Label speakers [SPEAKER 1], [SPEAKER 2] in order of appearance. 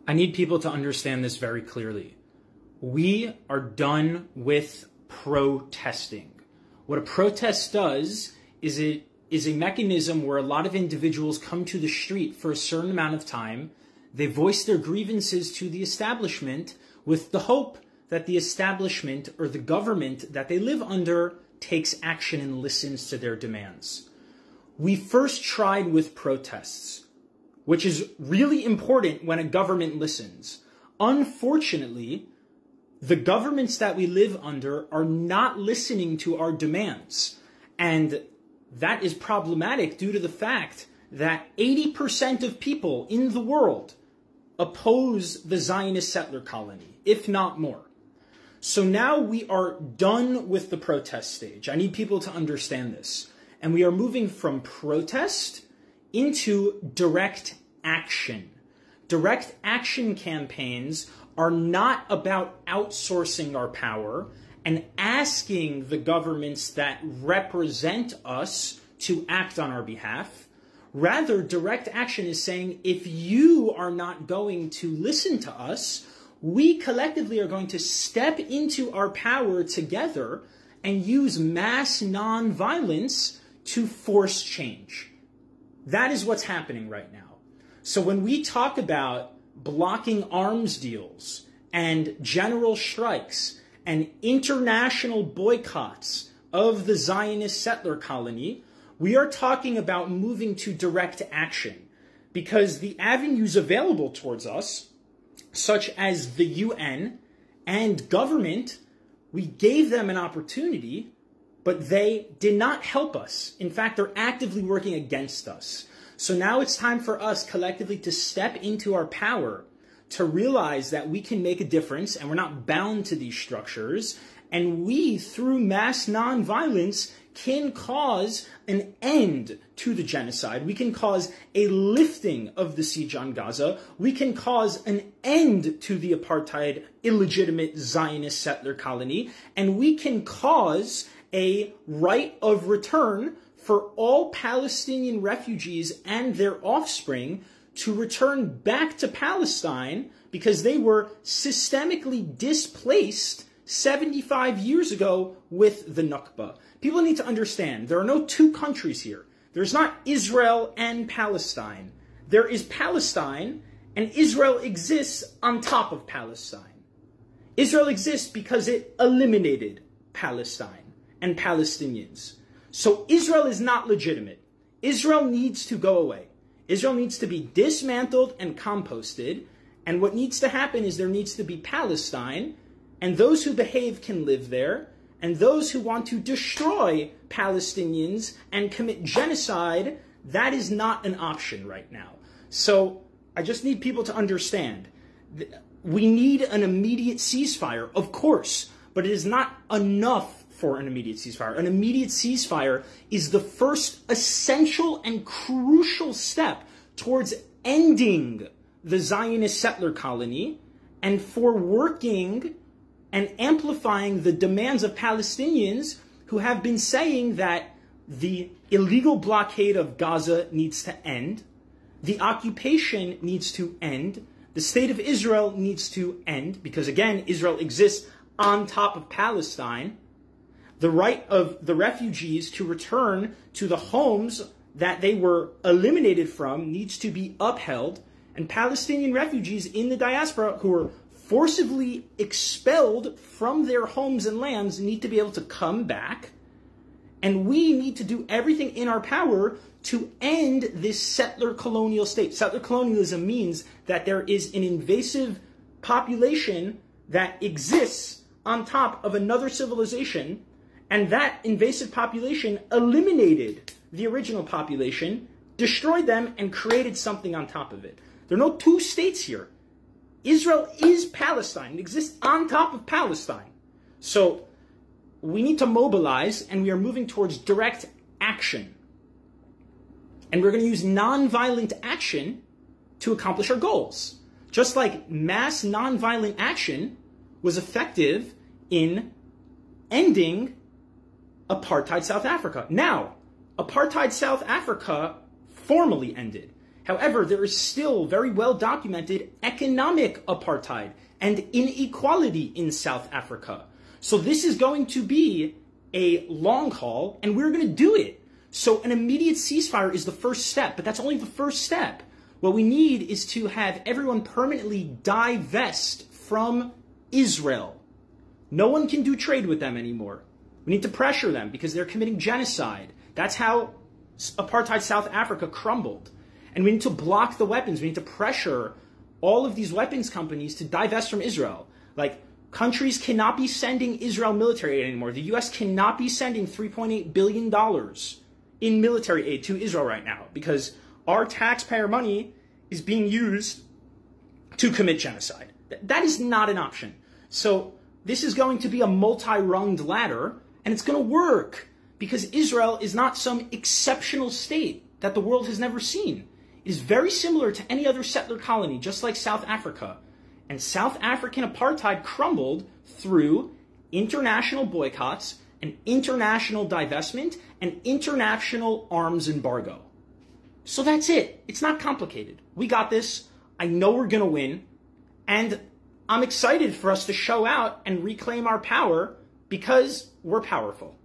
[SPEAKER 1] I need people to understand this very clearly. We are done with protesting. What a protest does is it is a mechanism where a lot of individuals come to the street for a certain amount of time. They voice their grievances to the establishment with the hope that the establishment or the government that they live under takes action and listens to their demands. We first tried with protests, which is really important when a government listens. Unfortunately, the governments that we live under are not listening to our demands. And that is problematic due to the fact that 80% of people in the world oppose the Zionist settler colony, if not more. So now we are done with the protest stage. I need people to understand this. And we are moving from protest into direct action. Direct action campaigns are not about outsourcing our power and asking the governments that represent us to act on our behalf. Rather, direct action is saying, if you are not going to listen to us, we collectively are going to step into our power together and use mass nonviolence to force change. That is what's happening right now. So when we talk about blocking arms deals and general strikes and international boycotts of the Zionist settler colony, we are talking about moving to direct action, because the avenues available towards us, such as the UN and government, we gave them an opportunity, but they did not help us. In fact, they're actively working against us. So now it's time for us collectively to step into our power, to realize that we can make a difference and we're not bound to these structures. And we, through mass nonviolence, can cause an end to the genocide. We can cause a lifting of the siege on Gaza. We can cause an end to the apartheid, illegitimate Zionist settler colony. And we can cause a right of return for all Palestinian refugees and their offspring to return back to Palestine, because they were systemically displaced 75 years ago with the Nakba. People need to understand, there are no two countries here. There's not Israel and Palestine. There is Palestine, and Israel exists on top of Palestine. Israel exists because it eliminated Palestine and Palestinians. So Israel is not legitimate. Israel needs to go away. Israel needs to be dismantled and composted. And what needs to happen is there needs to be Palestine, and those who behave can live there, and those who want to destroy Palestinians and commit genocide, that is not an option right now. So I just need people to understand, we need an immediate ceasefire, of course, but it is not enough for an immediate ceasefire. An immediate ceasefire is the first essential and crucial step towards ending the Zionist settler colony and for working and amplifying the demands of Palestinians who have been saying that the illegal blockade of Gaza needs to end, the occupation needs to end, the state of Israel needs to end, because again, Israel exists on top of Palestine. The right of the refugees to return to the homes that they were eliminated from needs to be upheld. And Palestinian refugees in the diaspora who were forcibly expelled from their homes and lands need to be able to come back. And we need to do everything in our power to end this settler colonial state. Settler colonialism means that there is an invasive population that exists on top of another civilization, and that invasive population eliminated the original population, destroyed them, and created something on top of it. There are no two states here. Israel is Palestine. It exists on top of Palestine. So we need to mobilize, and we are moving towards direct action. And we're going to use nonviolent action to accomplish our goals. Just like mass nonviolent action was effective in ending apartheid South Africa. Now, apartheid South Africa formally ended. However, there is still very well documented economic apartheid and inequality in South Africa. So this is going to be a long haul, and we're going to do it. So an immediate ceasefire is the first step, but that's only the first step. What we need is to have everyone permanently divest from Israel. No one can do trade with them anymore. We need to pressure them because they're committing genocide. That's how apartheid South Africa crumbled. And we need to block the weapons. We need to pressure all of these weapons companies to divest from Israel. Like, countries cannot be sending Israel military aid anymore. The U.S. cannot be sending $3.8 billion in military aid to Israel right now because our taxpayer money is being used to commit genocide. That is not an option. So this is going to be a multi-runged ladder, and it's going to work because Israel is not some exceptional state that the world has never seen. It is very similar to any other settler colony, just like South Africa. And South African apartheid crumbled through international boycotts, an international divestment, and international arms embargo. So that's it. It's not complicated. We got this. I know we're going to win. And I'm excited for us to show out and reclaim our power because we're powerful.